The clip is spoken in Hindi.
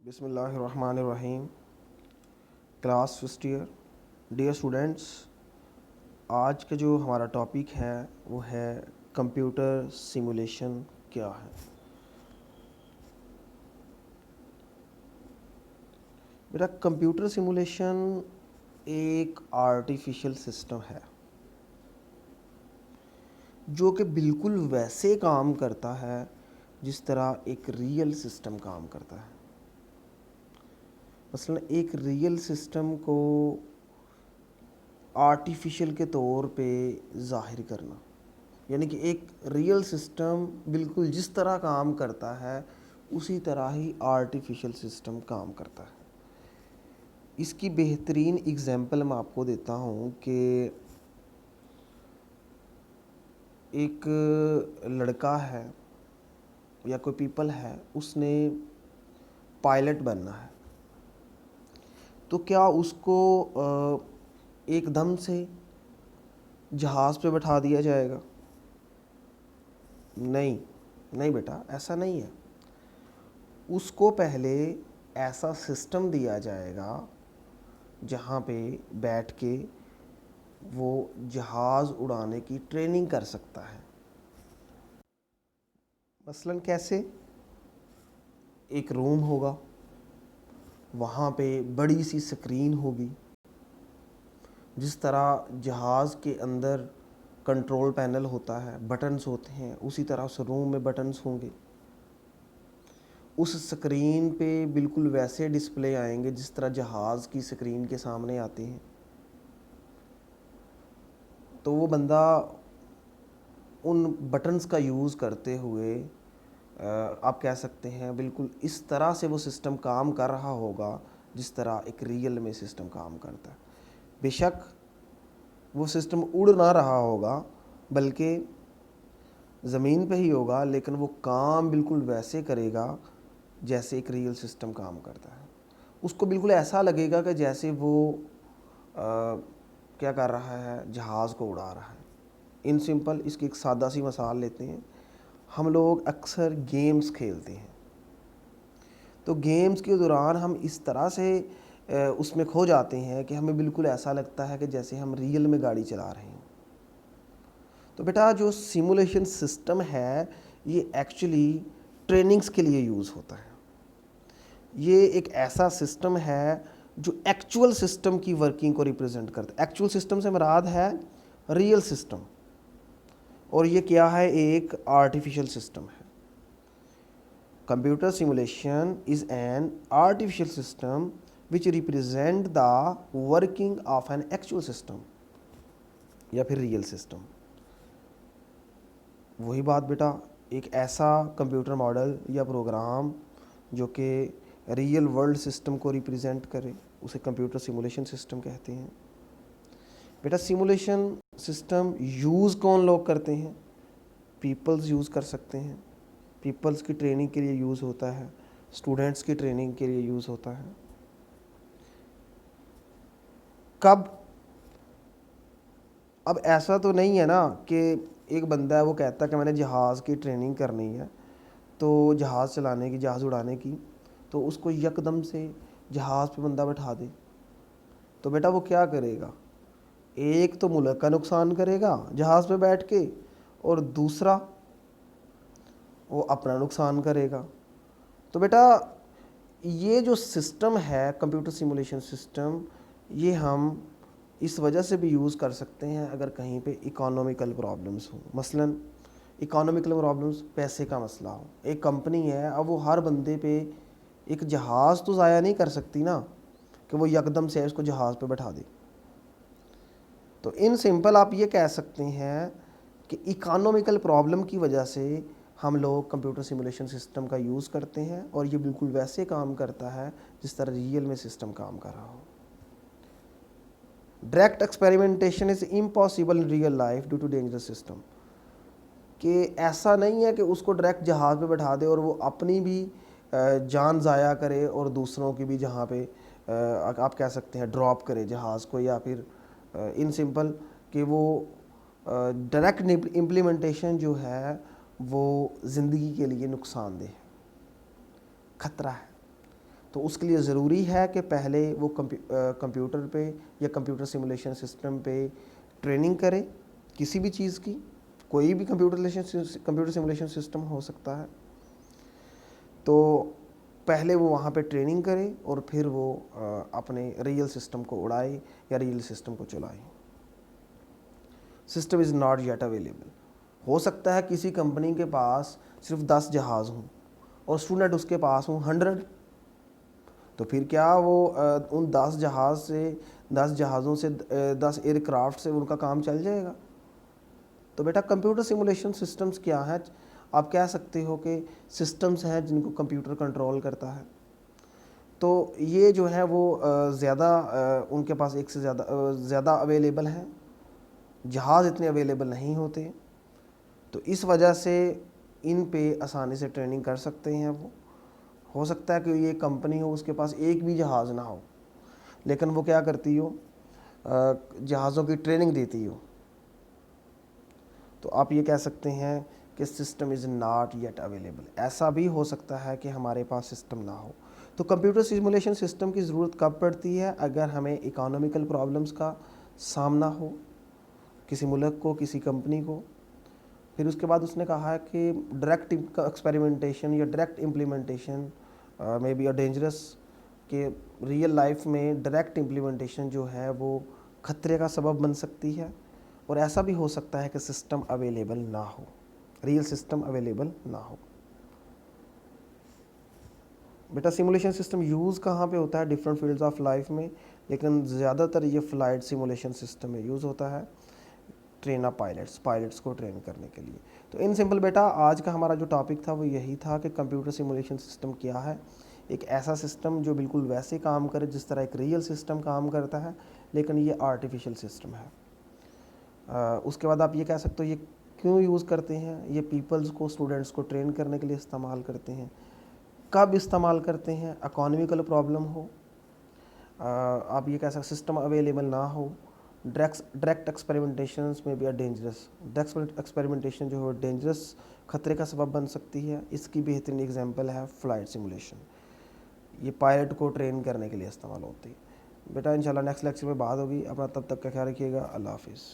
बिस्मिल्लाहिर्रहमानिर्रहीम। Class first year, dear students, आज का जो हमारा टॉपिक है वो है कंप्यूटर सिमुलेशन क्या है। बेटा, कंप्यूटर सिमुलेशन एक आर्टिफिशियल सिस्टम है जो कि बिल्कुल वैसे काम करता है जिस तरह एक रियल सिस्टम काम करता है। मसलन एक रियल सिस्टम को आर्टिफिशियल के तौर पे ज़ाहिर करना, यानी कि एक रियल सिस्टम बिल्कुल जिस तरह काम करता है उसी तरह ही आर्टिफिशियल सिस्टम काम करता है। इसकी बेहतरीन एग्जांपल मैं आपको देता हूँ कि एक लड़का है या कोई पीपल है, उसने पायलट बनना है, तो क्या उसको एकदम से जहाज़ पे बैठा दिया जाएगा? नहीं नहीं बेटा, ऐसा नहीं है। उसको पहले ऐसा सिस्टम दिया जाएगा जहाँ पे बैठ के वो जहाज़ उड़ाने की ट्रेनिंग कर सकता है। मसलन कैसे? एक रूम होगा, वहाँ पे बड़ी सी स्क्रीन होगी। जिस तरह जहाज़ के अंदर कंट्रोल पैनल होता है, बटन्स होते हैं, उसी तरह उस रूम में बटन्स होंगे। उस स्क्रीन पे बिल्कुल वैसे डिस्प्ले आएंगे जिस तरह जहाज़ की स्क्रीन के सामने आते हैं। तो वो बंदा उन बटन्स का यूज़ करते हुए आप कह सकते हैं बिल्कुल इस तरह से वो सिस्टम काम कर रहा होगा जिस तरह एक रियल में सिस्टम काम करता है। बेशक वो सिस्टम उड़ ना रहा होगा, बल्कि ज़मीन पे ही होगा, लेकिन वो काम बिल्कुल वैसे करेगा जैसे एक रियल सिस्टम काम करता है। उसको बिल्कुल ऐसा लगेगा कि जैसे वो क्या कर रहा है, जहाज़ को उड़ा रहा है। इन सिंपल इसकी एक सादा सी मिसाल लेते हैं। हम लोग अक्सर गेम्स खेलते हैं, तो गेम्स के दौरान हम इस तरह से उसमें खो जाते हैं कि हमें बिल्कुल ऐसा लगता है कि जैसे हम रियल में गाड़ी चला रहे हैं। तो बेटा, जो सिमुलेशन सिस्टम है ये एक्चुअली ट्रेनिंग्स के लिए यूज़ होता है। ये एक ऐसा सिस्टम है जो एक्चुअल सिस्टम की वर्किंग को रिप्रेजेंट करता है। एक्चुअल सिस्टम से मुराद है रियल सिस्टम, और ये क्या है? एक आर्टिफिशियल सिस्टम है। Computer simulation is an artificial system which represent the working of an actual system या फिर रियल सिस्टम। वही बात बेटा, एक ऐसा कंप्यूटर मॉडल या प्रोग्राम जो कि रियल वर्ल्ड सिस्टम को रिप्रेजेंट करे, उसे कंप्यूटर सिमुलेशन सिस्टम कहते हैं। बेटा, सिमुलेशन सिस्टम यूज़ कौन लोग करते हैं? पीपल्स यूज़ कर सकते हैं। पीपल्स की ट्रेनिंग के लिए यूज़ होता है, स्टूडेंट्स की ट्रेनिंग के लिए यूज़ होता है। कब? अब ऐसा तो नहीं है ना कि एक बंदा है वो कहता है कि मैंने जहाज़ की ट्रेनिंग करनी है, तो जहाज़ चलाने की, जहाज़ उड़ाने की, तो उसको यकदम से जहाज़ पे बंदा बैठा दे। तो बेटा वो क्या करेगा? एक तो मुल्क का नुकसान करेगा जहाज़ पे बैठ के, और दूसरा वो अपना नुकसान करेगा। तो बेटा, ये जो सिस्टम है कंप्यूटर सिमुलेशन सिस्टम, ये हम इस वजह से भी यूज़ कर सकते हैं अगर कहीं पे इकोनॉमिकल प्रॉब्लम्स हो। मसलन इकोनॉमिकल प्रॉब्लम्स, पैसे का मसला हो। एक कंपनी है, अब वो हर बंदे पे एक जहाज़ तो ज़ाया नहीं कर सकती ना कि वो यकदम से उसको जहाज़ पे बैठा दे। तो इन सिंपल आप ये कह सकते हैं कि इकोनॉमिकल प्रॉब्लम की वजह से हम लोग कंप्यूटर सिमुलेशन सिस्टम का यूज़ करते हैं, और ये बिल्कुल वैसे काम करता है जिस तरह रियल में सिस्टम काम कर रहा हो। Direct experimentation is impossible in real life due to dangerous system. कि ऐसा नहीं है कि उसको डायरेक्ट जहाज़ पे बैठा दे और वो अपनी भी जान ज़ाया करे और दूसरों की भी जहाँ पे आप कह सकते हैं ड्रॉप करे जहाज़ को, या फिर इन सिंपल कि वो डायरेक्ट इम्प्लीमेंटेशन जो है वो ज़िंदगी के लिए नुकसानदेह है, ख़तरा है। तो उसके लिए ज़रूरी है कि पहले वो कंप्यूटर पे या कंप्यूटर सिमुलेशन सिस्टम पे ट्रेनिंग करे किसी भी चीज़ की, कोई भी कंप्यूटर सिमुलेशन सिस्टम हो सकता है। तो पहले वो वहाँ पे ट्रेनिंग करे और फिर वो अपने रियल सिस्टम को उड़ाए या रियल सिस्टम को चलाए। System is not yet available. हो सकता है किसी कंपनी के पास सिर्फ 10 जहाज़ हों और स्टूडेंट उसके पास हों 100, तो फिर क्या वो उन 10 जहाज़ों से 10 एयरक्राफ्ट से उनका काम चल जाएगा? तो बेटा कंप्यूटर सिमुलेशन सिस्टम्स क्या है? आप कह सकते हो कि सिस्टम्स हैं जिनको कंप्यूटर कंट्रोल करता है। तो ये जो है वो ज़्यादा उनके पास एक से ज़्यादा अवेलेबल हैं, जहाज़ इतने अवेलेबल नहीं होते, तो इस वजह से इन पे आसानी से ट्रेनिंग कर सकते हैं वो। हो सकता है कि ये कंपनी हो उसके पास एक भी जहाज़ ना हो, लेकिन वो क्या करती हो, जहाज़ों की ट्रेनिंग देती हो। तो आप ये कह सकते हैं कि system is not yet available. ऐसा भी हो सकता है कि हमारे पास सिस्टम ना हो। तो कंप्यूटर सिमुलेशन सिस्टम की ज़रूरत कब पड़ती है? अगर हमें इकोनॉमिकल प्रॉब्लम्स का सामना हो, किसी मुल्क को, किसी कंपनी को। फिर उसके बाद उसने कहा है कि डायरेक्ट एक्सपेरिमेंटेशन या डायरेक्ट इम्प्लीमेंटेशन में बी अ डेंजरस, कि रियल लाइफ में डायरेक्ट इम्प्लीमेंटेशन जो है वो खतरे का सबब बन सकती है। और ऐसा भी हो सकता है कि सिस्टम अवेलेबल ना हो, रियल सिस्टम अवेलेबल ना हो। बेटा सिमुलेशन सिस्टम यूज़ कहाँ पे होता है? डिफरेंट फील्ड्स ऑफ लाइफ में, लेकिन ज़्यादातर ये फ्लाइट सिमुलेशन सिस्टम में यूज़ होता है, ट्रेन अप पायलट्स को ट्रेन करने के लिए। तो इन सिंपल बेटा आज का हमारा जो टॉपिक था वो यही था कि कंप्यूटर सिमुलेशन सिस्टम क्या है। एक ऐसा सिस्टम जो बिल्कुल वैसे काम करे जिस तरह एक रियल सिस्टम काम करता है, लेकिन ये आर्टिफिशियल सिस्टम है। उसके बाद आप ये कह सकते हो ये क्यों यूज़ करते हैं? ये पीपल्स को, स्टूडेंट्स को ट्रेन करने के लिए इस्तेमाल करते हैं। कब इस्तेमाल करते हैं? इकोनॉमिकल प्रॉब्लम हो, आप ये कह सकते सिस्टम अवेलेबल ना हो, डायरेक्ट एक्सपेरिमेंटेशन में भी डेंजरस, डायरेक्ट एक्सपेरिमेंटेशन जो है डेंजरस, खतरे का सबब बन सकती है। इसकी बेहतरीन एग्जांपल है फ़्लाइट सिमुलेशन। ये पायलट को ट्रेन करने के लिए इस्तेमाल होती है। बेटा इंशाल्लाह नेक्स्ट लेक्चर में बात होगी। अपना तब तक का ख्याल रखिएगा। अल्लाह हाफिज़।